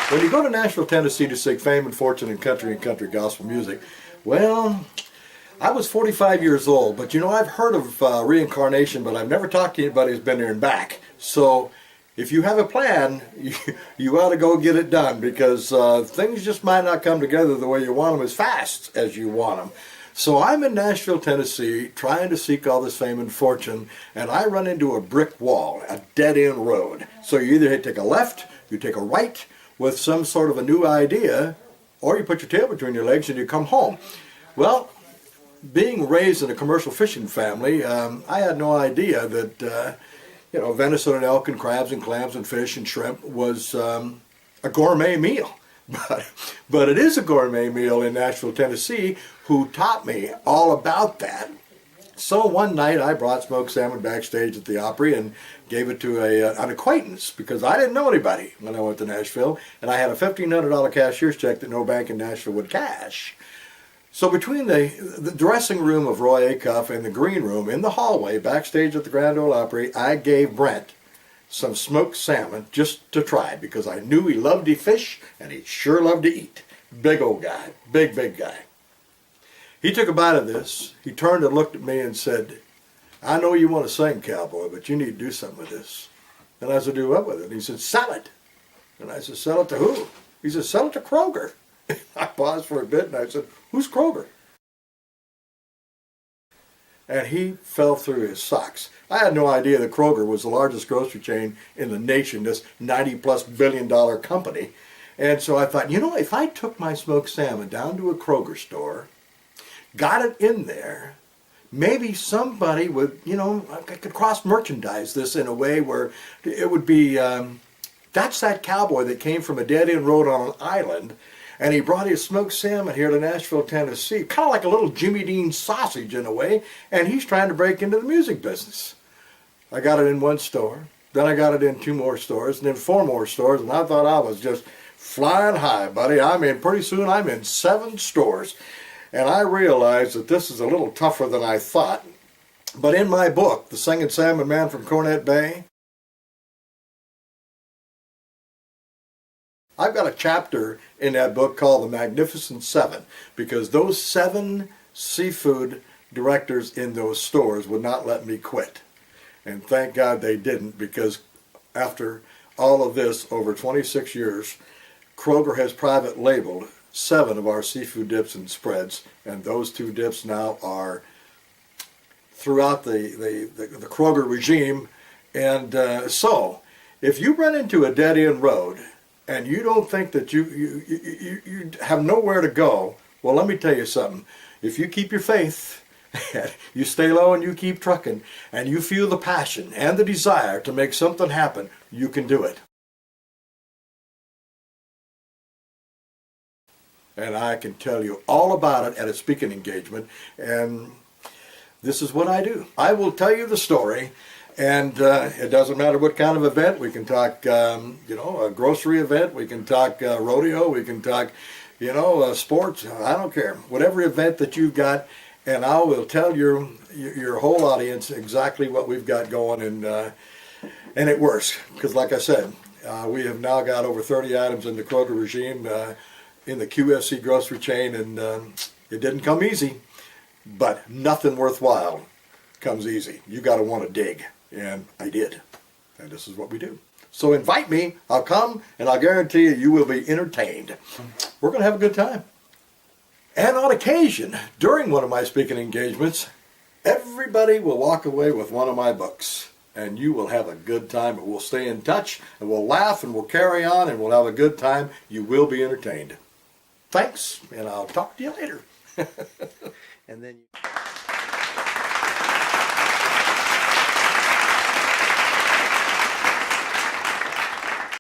When you go to Nashville, Tennessee to seek fame and fortune in country and country gospel music, well, I was 45 years old, but you know, I've heard of reincarnation, but I've never talked to anybody who's been there and back. So if you have a plan, you ought to go get it done, because things just might not come together the way you want them as fast as you want them. So I'm in Nashville, Tennessee, trying to seek all this fame and fortune, and I run into a brick wall, a dead-end road. So you either take a left, you take a right with some sort of a new idea, or you put your tail between your legs and you come home. Well, being raised in a commercial fishing family, I had no idea that you know, venison and elk and crabs and clams and fish and shrimp was a gourmet meal. But it is a gourmet meal in Nashville, Tennessee, who taught me all about that. So one night I brought smoked salmon backstage at the Opry and gave it to an acquaintance, because I didn't know anybody when I went to Nashville, and I had a $1,500 cashier's check that no bank in Nashville would cash. So between the dressing room of Roy Acuff and the green room in the hallway backstage at the Grand Ole Opry, I gave Brent some smoked salmon just to try, because I knew he loved to fish and he sure loved to eat. Big old guy, big guy. He took a bite of this, he turned and looked at me and said, "I know you want to sing, cowboy, but you need to do something with this." And I said, "Do what with it?" And he said, "Sell it." And I said, "Sell it to who?" He said, "Sell it to Kroger." I paused for a bit and I said, "Who's Kroger?" And he fell through his socks. I had no idea that Kroger was the largest grocery chain in the nation, this $90+ billion company. And so I thought, you know, if I took my smoked salmon down to a Kroger store, got it in there, maybe somebody would, you know, I could cross-merchandise this in a way where it would be, that's that cowboy that came from a dead-end road on an island, and he brought his smoked salmon here to Nashville, Tennessee, kind of like a little Jimmy Dean sausage in a way, and he's trying to break into the music business. I got it in one store, then I got it in 2 more stores, and then 4 more stores, and I thought I was just flying high, buddy. I mean, pretty soon I'm in 7 stores, and I realized that this is a little tougher than I thought. But in my book, The Singing Salmon Man from Cornet Bay, I've got a chapter in that book called The Magnificent 7, because those 7 seafood directors in those stores would not let me quit. And thank God they didn't, because after all of this, over 26 years, Kroger has private labeled 7 of our seafood dips and spreads, and those 2 dips now are throughout the Kroger regime. And so, if you run into a dead-end road, and you don't think that you have nowhere to go, well, let me tell you something. If you keep your faith, you stay low and you keep trucking, and you feel the passion and the desire to make something happen, you can do it. And I can tell you all about it at a speaking engagement, and this is what I do. I will tell you the story. And it doesn't matter what kind of event. We can talk, you know, a grocery event. We can talk rodeo. We can talk, you know, sports. I don't care. Whatever event that you've got, and I will tell your whole audience exactly what we've got going, and it works. Because like I said, we have now got over 30 items in the Kroger regime in the QFC grocery chain, and it didn't come easy, but nothing worthwhile comes easy. You got to want to dig. And I did. And this is what we do. So invite me, I'll come, and I'll guarantee you will be entertained. We're going to have a good time. And on occasion, during one of my speaking engagements, everybody will walk away with one of my books. And you will have a good time, and we'll stay in touch, and we'll laugh, and we'll carry on, and we'll have a good time. You will be entertained. Thanks, and I'll talk to you later. And then